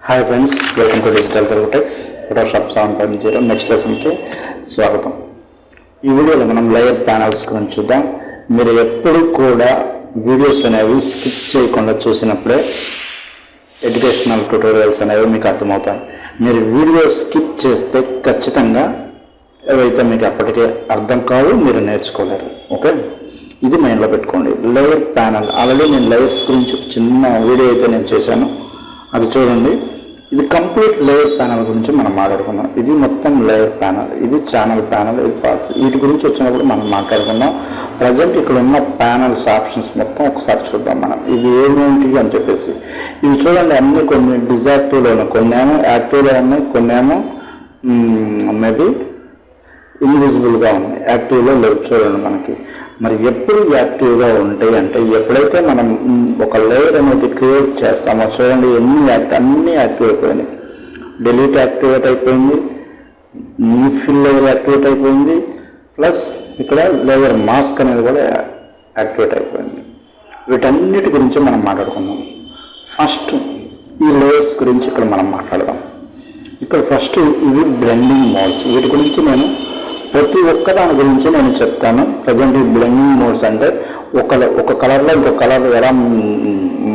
Hi friends, welcome to digital Telugu techs Photoshop 7.0 next లెసన్కి స్వాగతం. ఈ వీడియోలో మనం లేయర్ ప్యానల్స్ గురించి చూద్దాం. మీరు ఎప్పుడు కూడా వీడియోస్ అనేవి స్కిప్ చేయకుండా చూసినప్పుడే ఎడ్యుకేషనల్ ట్యూటోరియల్స్ అనేవి మీకు అర్థమవుతాయి. మీరు వీడియో స్కిప్ చేస్తే ఖచ్చితంగా ఏవైతే మీకు అప్పటికే అర్థం కావు, మీరు నేర్చుకోలేరు. ఓకే, ఇది మైండ్లో పెట్టుకోండి. లేయర్ ప్యానల్ ఆల్రెడీ నేను లేయర్స్ గురించి ఒక చిన్న వీడియో అయితే నేను చేశాను, అది చూడండి. ఇది కంప్లీట్ లేయర్ ప్యానల్ గురించి మనం మాట్లాడుకున్నాం. ఇది మొత్తం లేయర్ ప్యానల్, ఇది ఛానల్ ప్యానల్, ఇది పార్ట్స్. వీటి గురించి వచ్చినప్పుడు మనం మాట్లాడుకున్నాం. ప్రజెంట్ ఇక్కడ ఉన్న ప్యానల్స్ ఆప్షన్స్ మొత్తం ఒకసారి చూద్దాం మనం, ఇవి ఏమేంటి అని చెప్పేసి. ఇవి చూడండి, అన్ని కొన్ని డిజాక్టివ్లో ఉన్నాయి, కొన్ని ఏమో యాక్టివ్లో ఉన్నాయి, కొన్ని ఏమో మేబీ ఇన్విజిబుల్గా ఉన్నాయి, యాక్టివ్లో లేవు. చూడండి మనకి మరి ఎప్పుడు యాక్టివ్గా ఉంటాయి అంటే ఎప్పుడైతే మనం ఒక లేయర్ అనేది క్రియేట్ చేస్తామో, చూడండి అన్నీ యాక్టివ్ అయిపోయినాయి. డిలీట్ యాక్టివేట్ అయిపోయింది, న్యూ ఫిల్ లేయర్ యాక్టివేట్ అయిపోయింది, ప్లస్ ఇక్కడ లేయర్ మాస్క్ అనేది కూడా యాక్టివేట్ అయిపోయింది. వీటన్నిటి గురించి మనం మాట్లాడుకుందాం. ఫస్ట్ ఈ లేయర్స్ గురించి ఇక్కడ మనం మాట్లాడదాం. ఇక్కడ ఫస్ట్ ఇవి బ్లెండింగ్ మోడ్స్. వీటి గురించి నేను ప్రతి ఒక్క దాని గురించి నేను చెప్తాను. ప్రజెంట్ ఈ బ్లెండింగ్ మోడ్స్ అంటే ఒక కలర్లో ఇంకో కలర్ ఎలా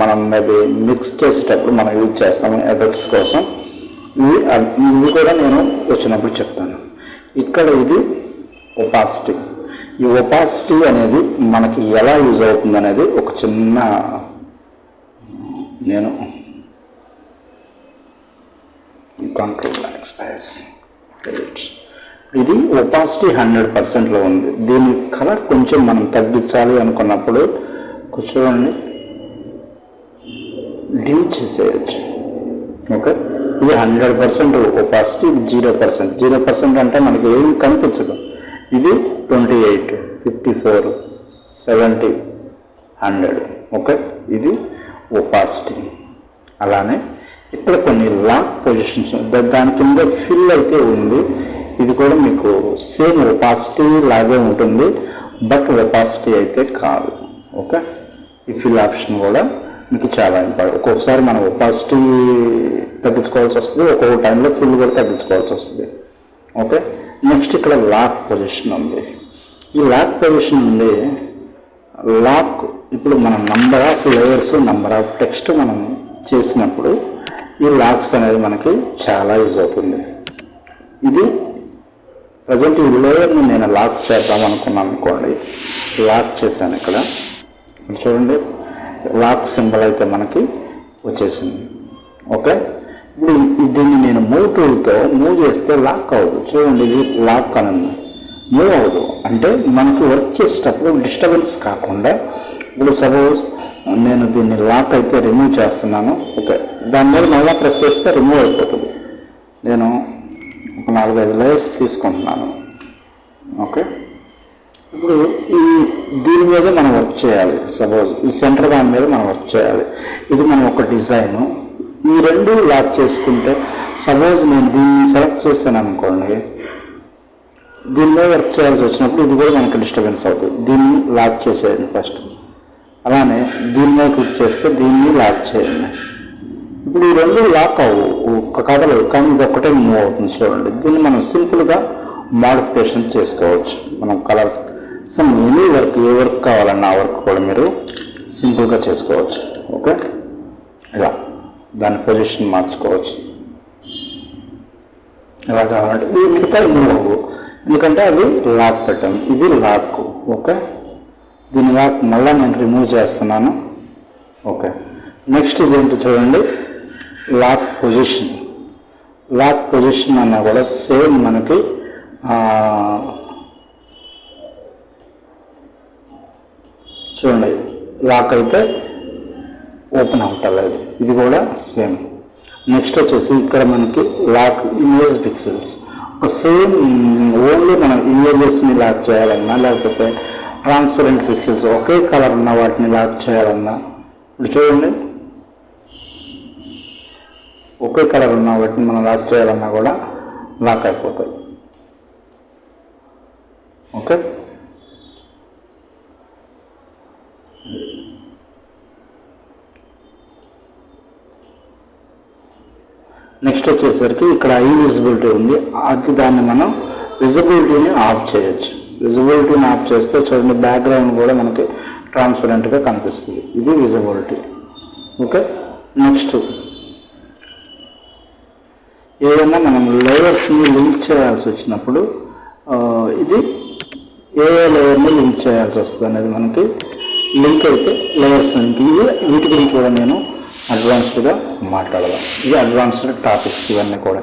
మనం మేబీ మిక్స్ చేసేటప్పుడు మనం యూజ్ చేస్తాము ఎఫెక్ట్స్ కోసం. ఇవి కూడా నేను వచ్చినప్పుడు చెప్తాను. ఇక్కడ ఇది ఒపాసిటీ. ఈ ఒపాసిటీ అనేది మనకి ఎలా యూజ్ అవుతుంది అనేది ఒక చిన్న నేను కంట్రోల్ ఎక్స్పైస్. ఇది ఒపాసిటీ 100%లో ఉంది. దీని కలర్ కొంచెం మనం తగ్గించాలి అనుకున్నప్పుడు చూడండి, డిమ్ చేసేయచ్చు. ఓకే, ఇది 100% ఒపాసిటీ, ఇది 0%. 0% అంటే మనకి ఏమి కనిపించదు. ఇది 28, 54, 70, 100. ఓకే, ఇది ఒపాసిటీ. అలానే ఇక్కడ కొన్ని లాక్ పొజిషన్స్, దాని కింద ఫిల్ అయితే ఉంది. ఇది కూడా మీకు సేమ్ ఒపాసిటీ లాగే ఉంటుంది, బట్ ఒపాసిటీ అయితే కాదు. ఓకే, ఈ ఫిల్ ఆప్షన్ కూడా మీకు చాలా ఇంపార్టెంట్. ఒక్కొక్కసారి మనం ఒపాసిటీ తగ్గించుకోవాల్సి వస్తుంది, ఒక్కొక్క టైంలో ఫిల్ కూడా తగ్గించుకోవాల్సి వస్తుంది. ఓకే, నెక్స్ట్ ఇక్కడ లాక్ పొజిషన్ ఉంది. ఈ లాక్ పొజిషన్ ఉంది. లాక్ ఇప్పుడు మనం number of layers, number of text మనం చేసినప్పుడు ఈ లాక్స్ అనేది మనకి చాలా యూజ్ అవుతుంది. ఇది ప్రజెంట్ ఈ లేయర్ని నేను లాక్ చేద్దాం అనుకున్నాను అనుకోండి, లాక్ చేశాను. ఇక్కడ చూడండి, లాక్ సింబల్ అయితే మనకి వచ్చేసింది. ఓకే, ఇప్పుడు దీన్ని నేను మూవ్ టూల్తో మూవ్ చేస్తే లాక్ అవ్వదు. చూడండి, ఇది లాక్ అని మూవ్ అవ్వదు. అంటే మనకి వర్క్ చేసేటప్పుడు డిస్టర్బెన్స్ కాకుండా, ఇప్పుడు సపోజ్ నేను దీన్ని లాక్ అయితే రిమూవ్ చేస్తున్నాను. ఓకే, దాని మీద మళ్ళీ ప్రెస్ చేస్తే రిమూవ్ అయిపోతుంది. నేను ఒక 4-5 లేయర్స్ తీసుకుంటున్నాను. ఓకే, ఇప్పుడు దీని మీద మనం వర్క్ చేయాలి. సపోజ్ ఈ సెంటర్ దాని మీద మనం వర్క్ చేయాలి. ఇది మనం ఒక డిజైను. ఈ రెండు లాక్ చేసుకుంటే, సపోజ్ నేను దీన్ని సెలెక్ట్ చేశాను అనుకోండి, దీని మీద వర్క్ చేయాల్సి వచ్చినప్పుడు ఇది కూడా మనకి డిస్టర్బెన్స్ అవుతుంది. దీన్ని లాక్ చేసేయండి ఫస్ట్. అలానే దీని మీద క్లిక్ చేస్తే దీన్ని లాక్ చేయండి. ఇప్పుడు ఈ రెండు లాక్ అవ్వు, ఒక కథలు, కానీ ఇది ఒక్కటే మూవ్ అవుతుంది. చూడండి, దీన్ని మనం సింపుల్గా మోడిఫికేషన్ చేసుకోవచ్చు. మనం కలర్స్ ఎనీ వర్క్, ఏ వర్క్ కావాలన్నా ఆ వర్క్ కూడా మీరు సింపుల్గా చేసుకోవచ్చు. ఓకే, ఇలా దాని పొజిషన్ మార్చుకోవచ్చు. ఎలా కావాలంటే ఇది మిగతా మూవ్ అవ్వు, ఎందుకంటే అది లాక్ పెట్టాము. ఇది లాక్. ఓకే, దీని లాక్ మళ్ళీ నేను రిమూవ్ చేస్తున్నాను. ఓకే, నెక్స్ట్ ఇదేంటి చూడండి, లాక్ పొజిషన్. లాక్ పొజిషన్ అన్నా కూడా సేమ్ మనకి చూడండి, లాక్ అయితే ఓపెన్ అవ్వట్లేదు. ఇది కూడా సేమ్. నెక్స్ట్ వచ్చేసి ఇక్కడ మనకి lock image pixels. Same only మనం ఇమేజెస్ని లాక్ చేయాలన్నా, లేకపోతే ట్రాన్స్పరెంట్ పిక్సెల్స్ ఒకే కలర్ ఉన్న వాటిని లాక్ చేయాలన్నా, ఇప్పుడు చూడండి, ఒకే కలర్ ఉన్న వాటిని మనం లాక్ చేయాలన్నా కూడా లాక్ అయిపోతాయి. ఓకే, నెక్స్ట్ వచ్చేసరికి ఇక్కడ ఐ విజిబిలిటీ ఉంది, అది దాన్ని మనం విజిబిలిటీని ఆఫ్ చేయొచ్చు. విజిబిలిటీని ఆఫ్ చేస్తే చూడండి బ్యాక్గ్రౌండ్ కూడా మనకి ట్రాన్స్పరెంట్గా కనిపిస్తుంది. ఇది విజిబిలిటీ. ఓకే, నెక్స్ట్ ఏదైనా మనం లేయర్స్ని లింక్ చేయాల్సి వచ్చినప్పుడు ఇది ఏ లేయర్ని లింక్ చేయాల్సి వస్తుంది అనేది మనకి లింక్ అయితే లేయర్స్ లింక్. ఇది వీటి గురించి కూడా నేను అడ్వాన్స్డ్గా మాట్లాడదాం. ఇది అడ్వాన్స్డ్ టాపిక్స్ ఇవన్నీ కూడా.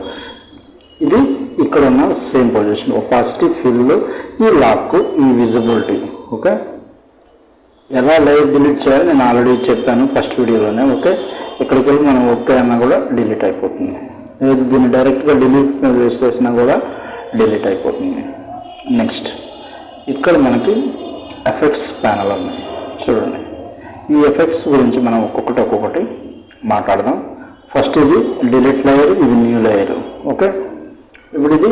ఇది ఇక్కడ ఉన్న సేమ్ పొజిషన్, ఒపాసిటీ, ఫిల్, ఈ లాక్, ఈ విజిబిలిటీ. ఓకే, ఎలా లేయర్ డిలీట్ చేయాలో నేను ఆల్రెడీ చెప్పాను ఫస్ట్ వీడియోలోనే. ఓకే, ఇక్కడికి వెళ్ళి మనం ఓకే అన్నా కూడా డిలీట్ అయిపోతుంది. లేదు దీన్ని డైరెక్ట్గా డిలీట్ చేసినా కూడా డిలీట్ అయిపోతుంది. నెక్స్ట్ ఇక్కడ మనకి ఎఫెక్ట్స్ ప్యానల్ ఉన్నాయి చూడండి. ఈ ఎఫెక్ట్స్ గురించి మనం ఒక్కొక్కటి మాట్లాడదాం. ఫస్ట్ ఇది డిలీట్ లేయర్, ఇది న్యూ లేయర్. ఓకే, ఇప్పుడు ఇది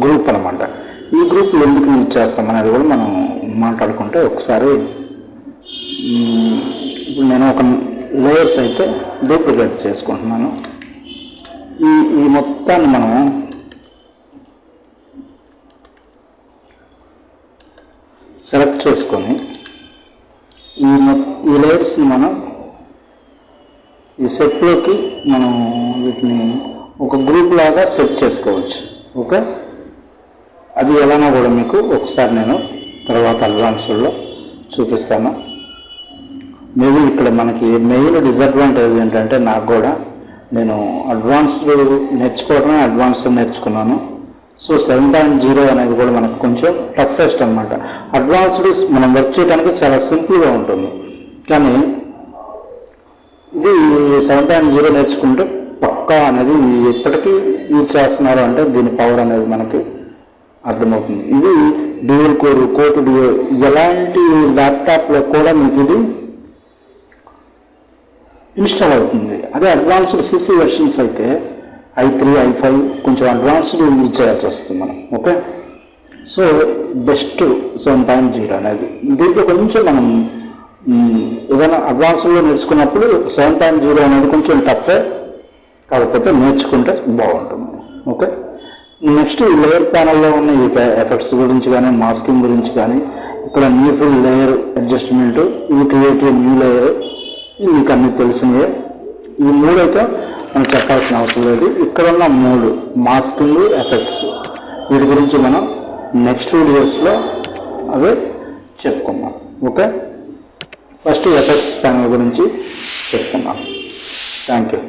గ్రూప్ అనమాట. ఈ గ్రూప్లు ఎందుకు యూజ్ చేస్తాం అనేది కూడా మనం మాట్లాడుకుంటే ఒకసారి ఇప్పుడు నేను ఒక లేయర్స్ అయితే డూప్లికేట్ చేసుకుంటున్నాను. ఈ మొత్తాన్ని మనం సెలెక్ట్ చేసుకొని ఈ లేయర్స్ని మనం ఈ సెట్లోకి మనం వీటిని ఒక గ్రూప్ లాగా సెట్ చేసుకోవచ్చు. ఓకే, అది ఎలానో కూడా మీకు ఒకసారి నేను తర్వాత అడ్వాన్స్డ్లో చూపిస్తాను. మేబీ ఇక్కడ మనకి మెయిన్ డిసడ్వాంటేజ్ ఏంటంటే నాకు కూడా నేను అడ్వాన్స్డ్ నేర్చుకున్నాను. సో 7.0 అనేది కూడా మనకు కొంచెం టఫెస్ట్ అనమాట. అడ్వాన్స్డ్ మనం వర్క్ చేయడానికి చాలా సింపుల్గా ఉంటుంది, కానీ ఇది 7.0 నేర్చుకుంటే పక్కా అనేది ఎప్పటికీ యూజ్ చేస్తున్నారు అంటే దీని పవర్ అనేది మనకి అర్థమవుతుంది. ఇది డ్యూయల్ కోర్ డ్యూయల్ ఎలాంటి ల్యాప్టాప్లో కూడా మీకు ఇది ఇన్స్టాల్ అవుతుంది. అదే అడ్వాన్స్డ్ సిసి వెర్షన్స్ అయితే i3, i5 కొంచెం అడ్వాన్స్డ్ యూజ్ చేయాల్సి వస్తుంది మనం. ఓకే, సో బెస్ట్ 7.0 అనేది. దీంట్లో కొంచెం మనం ఏదైనా అడ్వాన్స్డ్లో నేర్చుకున్నప్పుడు 7.0 అనేది కొంచెం టఫే, కాకపోతే నేర్చుకుంటే బాగుంటుంది. ఓకే, నెక్స్ట్ ఈ లేయర్ ప్యానల్లో ఉన్న ఈ ఎఫెక్ట్స్ గురించి కానీ, మాస్కింగ్ గురించి కానీ, ఇక్కడ న్యూ ఫుల్ లేయర్ అడ్జస్ట్మెంట్, ఇది క్రియేటివ్ న్యూ లేయర్, ఇది మీకు అన్నీ తెలిసినవే. ఈ మూడు అయితే మనం చెప్పాల్సిన అవసరం లేదు. ఇక్కడ ఉన్న మూడు మాస్కింగ్, ఎఫెక్ట్స్, వీటి గురించి మనం నెక్స్ట్ వీడియోస్లో అవే చెప్పుకుందాం. ఓకే, ఫస్ట్ ఎఫెక్ట్స్ ప్యానల్ గురించి చెప్పుకుందాం. Thank you.